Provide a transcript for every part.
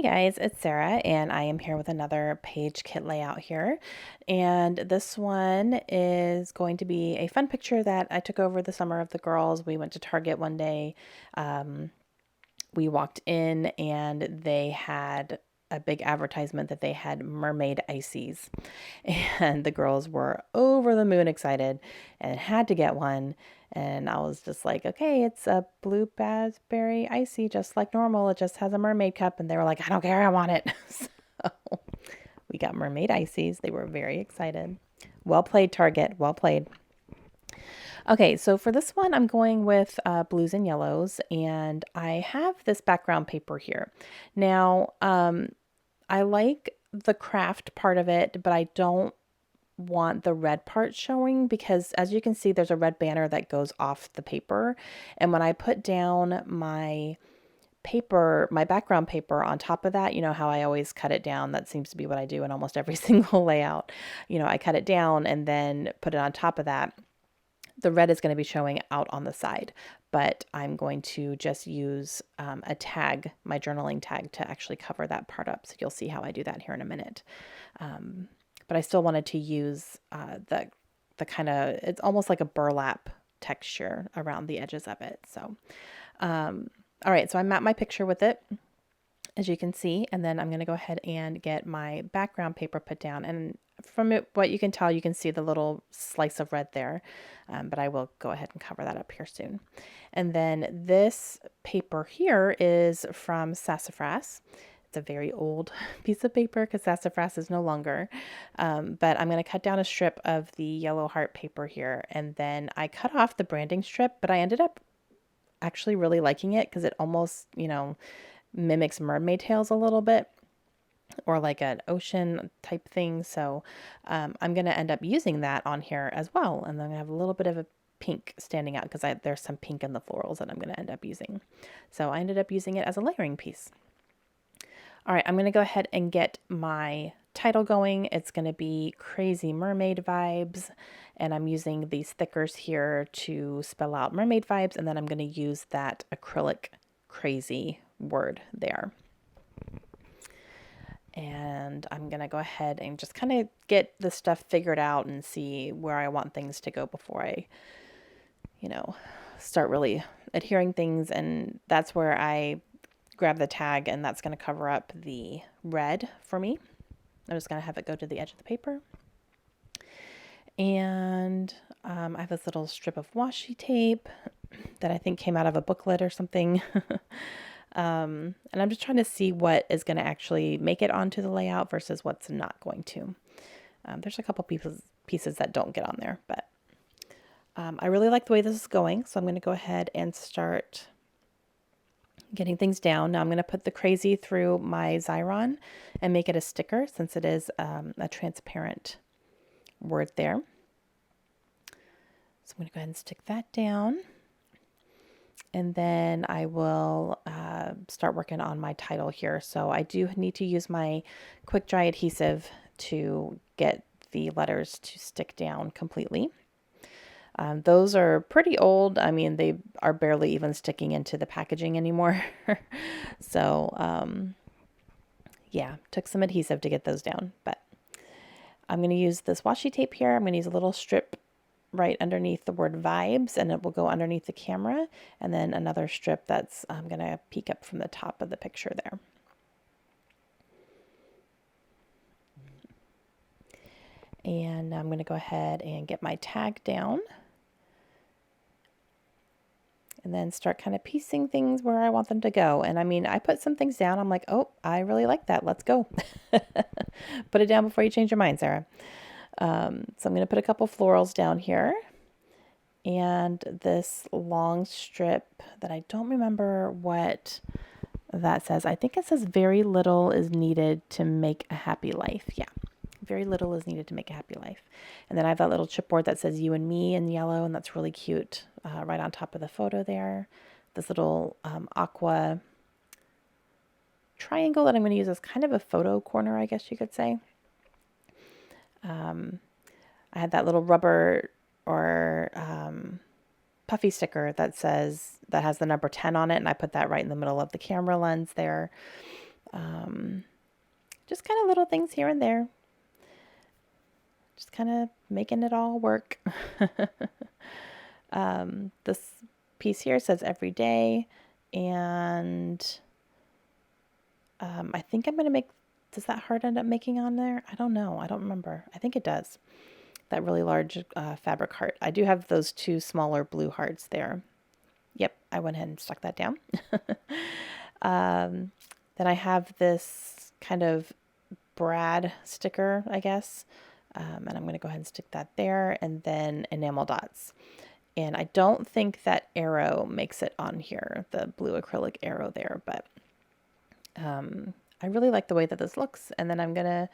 guys, it's Sarah, and I am here with another page kit layout here. And this one is going to be a fun picture that I took over the summer of the girls. We went to Target one day. Um, we walked in and they had a big advertisement that they had mermaid ices. And the girls were over the moon excited and had to get one. And I was just like, okay, it's a blue raspberry icy, just like normal. It just has a mermaid cup. And they were like, I don't care, I want it. So we got mermaid ices. They were very excited. Well played, Target. Well played. Okay, so for this one, I'm going with blues and yellows, and I have this background paper here. Now, I like the craft part of it, but I don't want the red part showing because as you can see, there's a red banner that goes off the paper. And when I put down my paper, my background paper on top of that, you know how I always cut it down. That seems to be what I do in almost every single layout. You know, I cut it down and then put it on top of that. The red is going to be showing out on the side, but I'm going to just use a tag, my journaling tag, to actually cover that part up. So you'll see how I do that here in a minute. But I still wanted to use the kind of, it's almost like a burlap texture around the edges of it. So, all right, so I mapped my picture with it, as you can see, and then I'm going to go ahead and get my background paper put down. And from it, what you can tell, you can see the little slice of red there, but I will go ahead and cover that up here soon. And then this paper here is from Sassafras. It's a very old piece of paper because Sassafras is no longer, but I'm going to cut down a strip of the yellow heart paper here, and then I cut off the branding strip, but I ended up actually really liking it because it almost, you know, mimics mermaid tails a little bit, or like an ocean type thing. So I'm going to end up using that on here as well. And then I'm going to have a little bit of a pink standing out because there's some pink in the florals that I'm going to end up using. So I ended up using it as a layering piece. All right, I'm going to go ahead and get my title going. It's going to be Crazy Mermaid Vibes. And I'm using these thickers here to spell out mermaid vibes. And then I'm going to use that acrylic crazy word there. And I'm going to go ahead and just kind of get the stuff figured out and see where I want things to go before I, you know, start really adhering things. And that's where I grab the tag, and that's going to cover up the red for me. I'm just going to have it go to the edge of the paper. And I have this little strip of washi tape that I think came out of a booklet or something. And I'm just trying to see what is going to actually make it onto the layout versus what's not going to. There's a couple pieces that don't get on there, but I really like the way this is going. So I'm going to go ahead and start getting things down. Now I'm going to put the crazy through my Xyron and make it a sticker since it is a transparent word there. So I'm going to go ahead and stick that down. And then I will start working on my title here. So I do need to use my quick dry adhesive to get the letters to stick down completely. Those are pretty old. I mean, they are barely even sticking into the packaging anymore. So yeah, took some adhesive to get those down. But I'm going to use this washi tape here. I'm going to use a little strip right underneath the word vibes, and it will go underneath the camera, and then another strip that's going to peek up from the top of the picture there. And I'm going to go ahead and get my tag down and then start kind of piecing things where I want them to go. And I mean, I put some things down. I'm like, oh, I really like that. Let's go. Put it down before you change your mind, Sarah. So I'm going to put a couple florals down here and this long strip that I don't remember what that says. I think it says very little is needed to make a happy life. Yeah, very little is needed to make a happy life. And then I have that little chipboard that says you and me in yellow, and that's really cute right on top of the photo there. This little aqua triangle that I'm going to use as kind of a photo corner, I guess you could say. I had that little rubber or puffy sticker that has the number 10 on it, and I put that right in the middle of the camera lens there. Just kind of little things here and there. Just kind of making it all work. This piece here says every day, and I think I'm going to make, does that heart end up making on there? I don't know. I don't remember. I think it does. That really large fabric heart. I do have those two smaller blue hearts there. Yep, I went ahead and stuck that down. Then I have this kind of Brad sticker, I guess. And I'm going to go ahead and stick that there, and then enamel dots. And I don't think that arrow makes it on here, the blue acrylic arrow there, but I really like the way that this looks. And then I'm going to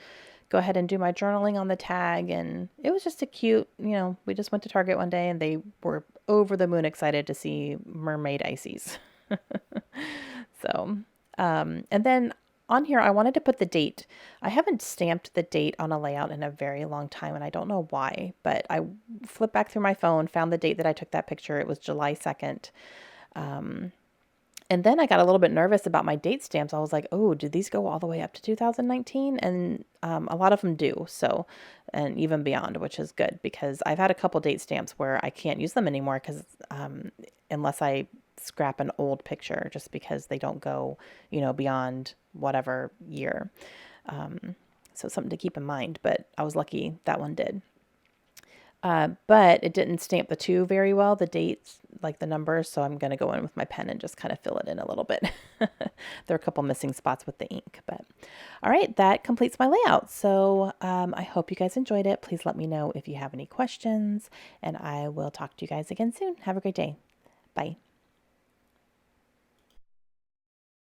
go ahead and do my journaling on the tag. And it was just a cute, we just went to Target one day and they were over the moon excited to see mermaid ices. So, and then on here, I wanted to put the date. I haven't stamped the date on a layout in a very long time, and I don't know why, but I flipped back through my phone, found the date that I took that picture. It was July 2nd. And then I got a little bit nervous about my date stamps. I was like, oh, do these go all the way up to 2019? And a lot of them do. So, and even beyond, which is good because I've had a couple date stamps where I can't use them anymore because unless I scrap an old picture just because they don't go, beyond whatever year. So something to keep in mind, but I was lucky that one did. But it didn't stamp the two very well, the dates, like the numbers. So I'm going to go in with my pen and just kind of fill it in a little bit. There are a couple missing spots with the ink, but all right, that completes my layout. So I hope you guys enjoyed it. Please let me know if you have any questions, and I will talk to you guys again soon. Have a great day. Bye.